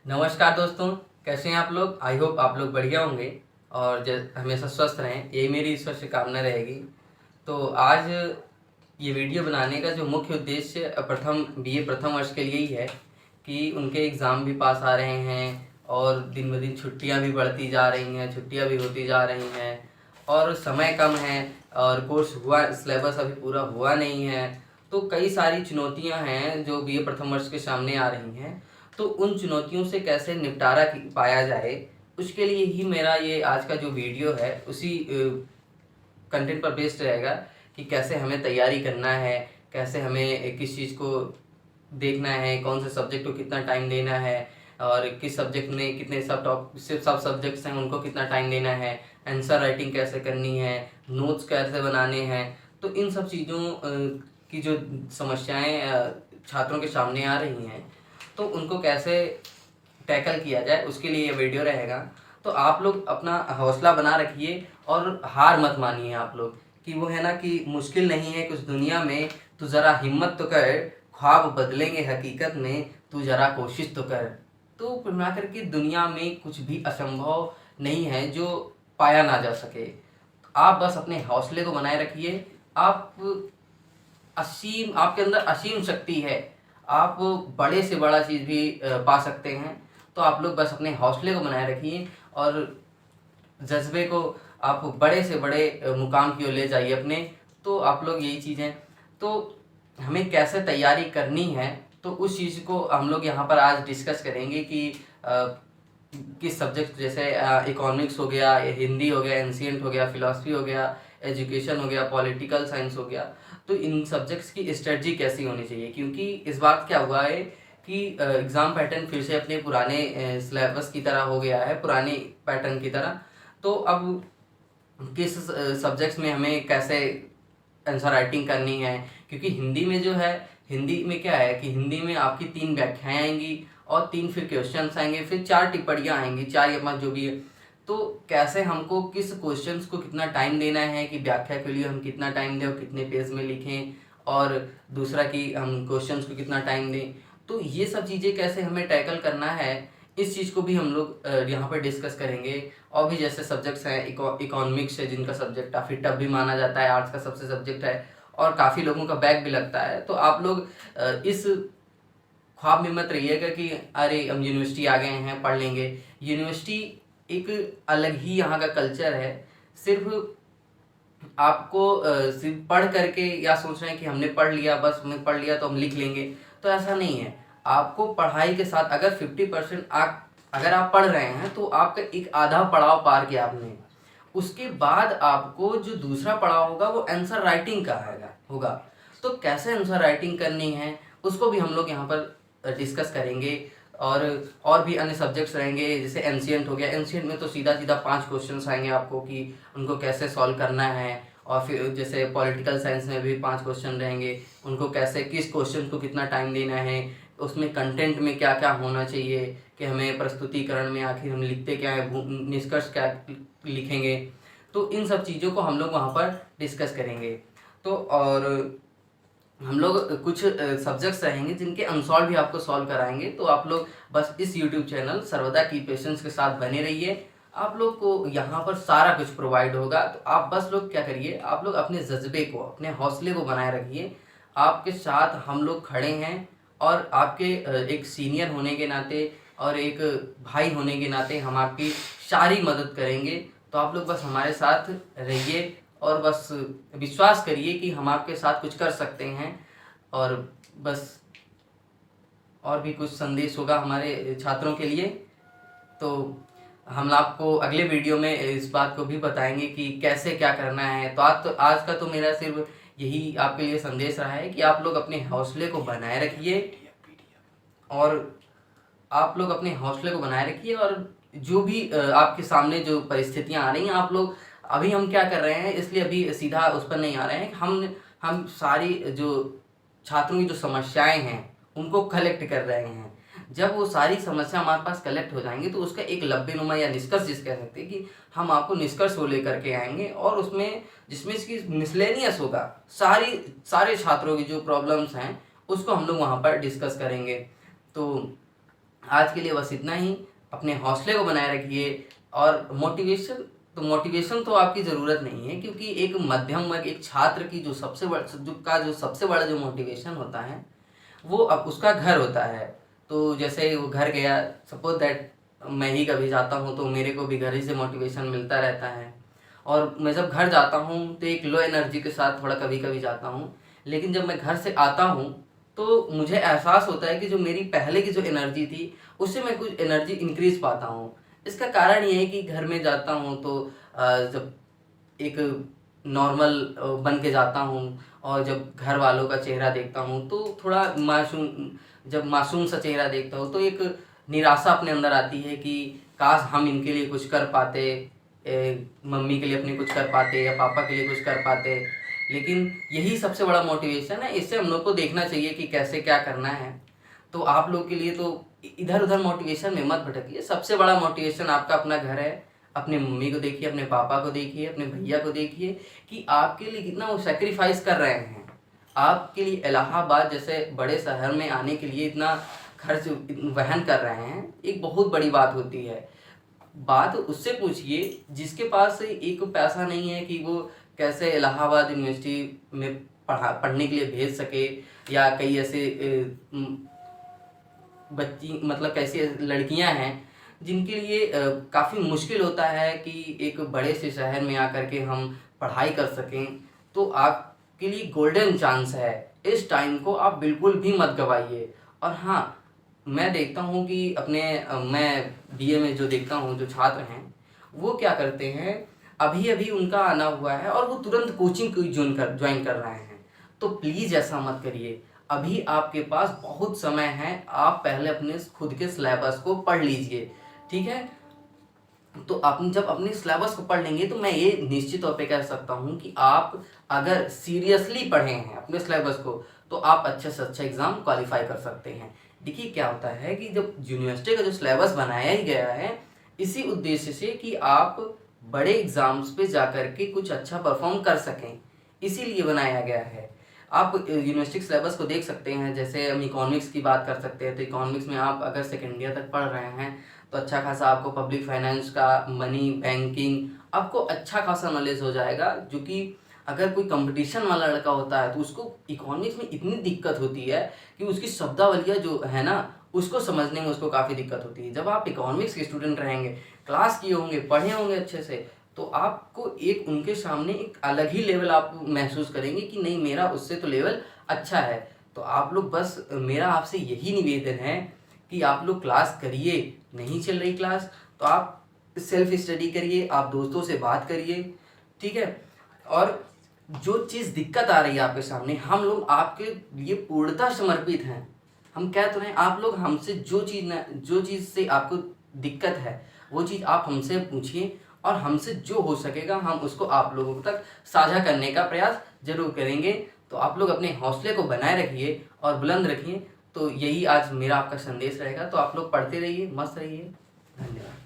नमस्कार दोस्तों, कैसे हैं आप लोग। आई होप आप लोग बढ़िया होंगे और हमेशा स्वस्थ रहें, यही मेरी ईश्वर से कामना रहेगी। तो आज ये वीडियो बनाने का जो मुख्य उद्देश्य प्रथम बीए प्रथम वर्ष के लिए ही है कि उनके एग्ज़ाम भी पास आ रहे हैं और दिन ब दिन छुट्टियां भी बढ़ती जा रही हैं, छुट्टियां भी होती जा रही हैं और समय कम है और कोर्स हुआ, सिलेबस अभी पूरा हुआ नहीं है। तो कई सारी चुनौतियां हैं जो बीए प्रथम वर्ष के सामने आ रही हैं। तो उन चुनौतियों से कैसे निपटारा पाया जाए, उसके लिए ही मेरा ये आज का जो वीडियो है उसी कंटेंट पर बेस्ड रहेगा कि कैसे हमें तैयारी करना है, कैसे हमें किस चीज़ को देखना है, कौन से सब्जेक्ट को कितना टाइम देना है और किस सब्जेक्ट में कितने सब सब्जेक्ट्स हैं उनको कितना टाइम देना है, आंसर राइटिंग कैसे करनी है, नोट्स कैसे बनाने हैं। तो इन सब चीज़ों की जो समस्याएं छात्रों के सामने आ रही हैं, तो उनको कैसे टैकल किया जाए उसके लिए ये वीडियो रहेगा। तो आप लोग अपना हौसला बना रखिए और हार मत मानिए। आप लोग कि वो है ना कि मुश्किल नहीं है कुछ दुनिया में, तू ज़रा हिम्मत तो कर, ख्वाब बदलेंगे हकीकत में, तू ज़रा कोशिश तो कर। तो कुल मिलाकर के दुनिया में कुछ भी असंभव नहीं है जो पाया ना जा सके। आप बस अपने हौसले को बनाए रखिए। आप आपके अंदर असीम शक्ति है, आप बड़े से बड़ा चीज़ भी पा सकते हैं। तो आप लोग बस अपने हौसले को बनाए रखिए और जज्बे को आप बड़े से बड़े मुकाम की ओर ले जाइए अपने। तो आप लोग यही चीज़ें, तो हमें कैसे तैयारी करनी है तो उस चीज़ को हम लोग यहाँ पर आज डिस्कस करेंगे कि किस सब्जेक्ट, जैसे इकोनॉमिक्स हो गया, हिंदी हो गया, एंशिएंट हो गया, फिलॉसफी हो गया, एजुकेशन हो गया, पॉलिटिकल साइंस हो गया। तो इन सब्जेक्ट्स की स्ट्रेटजी कैसी होनी चाहिए, क्योंकि इस बार क्या हुआ है कि एग्ज़ाम पैटर्न फिर से अपने पुराने सिलेबस की तरह हो गया है, पुराने पैटर्न की तरह। तो अब किस सब्जेक्ट्स में हमें कैसे आंसर राइटिंग करनी है, क्योंकि हिंदी में जो है, हिंदी में क्या है कि हिंदी में आपकी 3 व्याख्याएं आएंगी और 3 फिर क्वेश्चंस आएंगे, फिर 4 टिप्पणियाँ आएंगी, 4 या 5 जो भी है। तो कैसे हमको किस क्वेश्चंस को कितना टाइम देना है, कि व्याख्या के लिए हम कितना टाइम दें और कितने पेज में लिखें, और दूसरा कि हम क्वेश्चंस को कितना टाइम दें। तो ये सब चीज़ें कैसे हमें टैकल करना है, इस चीज़ को भी हम लोग यहाँ पर डिस्कस करेंगे। और भी जैसे सब्जेक्ट्स हैं, इकोनॉमिक्स है जिनका सब्जेक्ट काफ़ी टफ भी माना जाता है, आर्ट्स का सबसे सब्जेक्ट है और काफ़ी लोगों का बैक भी लगता है। तो आप लोग इस ख्वाब में मत रहिएगा कि अरे हम यूनिवर्सिटी आ गए हैं पढ़ लेंगे। यूनिवर्सिटी एक अलग ही यहाँ का कल्चर है। सिर्फ आपको सिर्फ पढ़ करके या सोच रहे हैं कि हमने पढ़ लिया, बस हमने पढ़ लिया तो हम लिख लेंगे, तो ऐसा नहीं है। आपको पढ़ाई के साथ अगर 50% अगर आप पढ़ रहे हैं तो आपका एक आधा पड़ाव पार किया आपने। उसके बाद आपको जो दूसरा पड़ाव होगा वो आंसर राइटिंग का होगा। तो कैसे आंसर राइटिंग करनी है उसको भी हम लोग यहाँ पर डिस्कस करेंगे। और भी अन्य सब्जेक्ट्स रहेंगे, जैसे एंशिएंट हो गया। एंशिएंट में तो सीधा सीधा 5 क्वेश्चंस आएंगे आपको कि उनको कैसे सॉल्व करना है। और फिर जैसे पॉलिटिकल साइंस में भी 5 क्वेश्चन रहेंगे, उनको कैसे, किस क्वेश्चन को कितना टाइम देना है, उसमें कंटेंट में क्या क्या होना चाहिए, कि हमें प्रस्तुतिकरण में आखिर हम लिखते क्या है, निष्कर्ष क्या लिखेंगे। तो इन सब चीज़ों को हम लोग वहाँ पर डिस्कस करेंगे। तो और हम लोग कुछ सब्जेक्ट्स रहेंगे जिनके अनसॉल्व भी आपको सॉल्व कराएंगे। तो आप लोग बस इस यूट्यूब चैनल सर्वदा की पेशेंस के साथ बने रहिए। आप लोग को यहाँ पर सारा कुछ प्रोवाइड होगा। तो आप बस लोग क्या करिए, आप लोग अपने जज्बे को, अपने हौसले को बनाए रखिए। आपके साथ हम लोग खड़े हैं और आपके एक सीनियर होने के नाते और एक भाई होने के नाते हम आपकी सारी मदद करेंगे। तो आप लोग बस हमारे साथ रहिए और बस विश्वास करिए कि हम आपके साथ कुछ कर सकते हैं। और बस और भी कुछ संदेश होगा हमारे छात्रों के लिए, तो हम आपको अगले वीडियो में इस बात को भी बताएंगे कि कैसे क्या करना है। तो आज का तो मेरा सिर्फ यही आपके लिए संदेश रहा है कि आप लोग अपने हौसले को बनाए रखिए और आप लोग अपने हौसले को बनाए रखिए। और जो भी आपके सामने जो परिस्थितियां आ रही हैं, आप लोग, अभी हम क्या कर रहे हैं, इसलिए अभी सीधा उस पर नहीं आ रहे हैं। हम सारी जो छात्रों की जो समस्याएं हैं उनको कलेक्ट कर रहे हैं। जब वो सारी समस्या हमारे पास कलेक्ट हो जाएंगी तो उसका एक लब्बेनुमा या निष्कर्ष जिस कह सकते हैं कि हम आपको निष्कर्ष वो लेकर के आएंगे, और उसमें जिसमें इसकी मिसलेनियस होगा, सारे छात्रों की जो प्रॉब्लम्स हैं उसको हम लोग वहाँ पर डिस्कस करेंगे। तो आज के लिए बस इतना ही। अपने हौसले को बनाए रखिए। और मोटिवेशन तो आपकी ज़रूरत नहीं है, क्योंकि एक मध्यम वर्ग, एक छात्र की जो सबसे बड़ा जो मोटिवेशन होता है वो अब उसका घर होता है। तो जैसे वो घर गया, सपोज दैट मैं ही कभी जाता हूँ तो मेरे को भी घर ही से मोटिवेशन मिलता रहता है। और मैं जब घर जाता हूँ तो एक लो एनर्जी के साथ थोड़ा कभी कभी जाता हूँ, लेकिन जब मैं घर से आता हूँ तो मुझे एहसास होता है कि जो मेरी पहले की जो एनर्जी थी उससे मैं कुछ एनर्जी इंक्रीज पाता हूँ। इसका कारण ये है कि घर में जाता हूँ तो जब एक नॉर्मल बन के जाता हूँ, और जब घर वालों का चेहरा देखता हूँ तो थोड़ा जब मासूम सा चेहरा देखता हूँ तो एक निराशा अपने अंदर आती है कि काश हम इनके लिए कुछ कर पाते, मम्मी के लिए अपने कुछ कर पाते या पापा के लिए कुछ कर पाते। लेकिन यही सबसे बड़ा मोटिवेशन है, इससे हम लोग को देखना चाहिए कि कैसे क्या करना है। तो आप लोग के लिए तो इधर उधर मोटिवेशन में मत भटकिए। सबसे बड़ा मोटिवेशन आपका अपना घर है। अपने मम्मी को देखिए, अपने पापा को देखिए, अपने भैया को देखिए कि आपके लिए कितना वो सेक्रीफाइस कर रहे हैं। आपके लिए इलाहाबाद जैसे बड़े शहर में आने के लिए इतना खर्च वहन कर रहे हैं, एक बहुत बड़ी बात होती है। बात उससे पूछिए जिसके पास एक पैसा नहीं है कि वो कैसे इलाहाबाद यूनिवर्सिटी में पढ़ने के लिए भेज सके, या कई ऐसे बच्ची मतलब कैसी लड़कियां हैं जिनके लिए काफ़ी मुश्किल होता है कि एक बड़े से शहर में आकर के हम पढ़ाई कर सकें। तो आपके लिए गोल्डन चांस है, इस टाइम को आप बिल्कुल भी मत गवाइए। और हाँ, मैं देखता हूँ कि मैं बीए में जो देखता हूँ जो छात्र हैं वो क्या करते हैं, अभी अभी उनका आना हुआ है और वो तुरंत कोचिंग ज्वाइन कर रहे हैं। तो प्लीज़ ऐसा मत करिए। अभी आपके पास बहुत समय है, आप पहले अपने खुद के सिलेबस को पढ़ लीजिए, ठीक है। तो आप जब अपने सिलेबस को पढ़ लेंगे तो मैं ये निश्चित तौर पे कह सकता हूँ कि आप अगर सीरियसली पढ़े हैं अपने सिलेबस को तो आप अच्छे से अच्छा एग्ज़ाम क्वालिफाई कर सकते हैं। देखिए क्या होता है कि जब यूनिवर्सिटी का जो सिलेबस बनाया ही गया है इसी उद्देश्य से कि आप बड़े एग्ज़ाम्स पे जा कर के कुछ अच्छा परफॉर्म कर सकें, इसीलिए बनाया गया है। आप यूनिवर्सिटी सिलेबस को देख सकते हैं। जैसे हम इकोनॉमिक्स की बात कर सकते हैं तो इकोनॉमिक्स में आप अगर सेकेंड ईयर तक पढ़ रहे हैं तो अच्छा खासा आपको पब्लिक फाइनेंस का, मनी, बैंकिंग, आपको अच्छा खासा नॉलेज हो जाएगा। जो कि अगर कोई कंपटीशन वाला लड़का होता है तो उसको इकोनॉमिक्स में इतनी दिक्कत होती है कि उसकी शब्दावलियाँ जो है ना उसको समझने में उसको काफ़ी दिक्कत होती है। जब आप इकोनॉमिक्स के स्टूडेंट रहेंगे, क्लास किए होंगे, पढ़े होंगे अच्छे से, तो आपको एक उनके सामने एक अलग ही लेवल आप महसूस करेंगे कि नहीं, मेरा उससे तो लेवल अच्छा है। तो आप लोग बस, मेरा आपसे यही निवेदन है कि आप लोग क्लास करिए। नहीं चल रही क्लास तो आप सेल्फ स्टडी करिए, आप दोस्तों से बात करिए, ठीक है। और जो चीज़ दिक्कत आ रही है आपके सामने, हम लोग आपके लिए पूर्णतः समर्पित हैं। हम कह तो रहे हैं, आप लोग हमसे जो चीज़ से आपको दिक्कत है वो चीज़ आप हमसे पूछिए, और हमसे जो हो सकेगा हम उसको आप लोगों तक साझा करने का प्रयास जरूर करेंगे। तो आप लोग अपने हौसले को बनाए रखिए और बुलंद रखिए। तो यही आज मेरा आपका संदेश रहेगा। तो आप लोग पढ़ते रहिए, मस्त रहिए। धन्यवाद।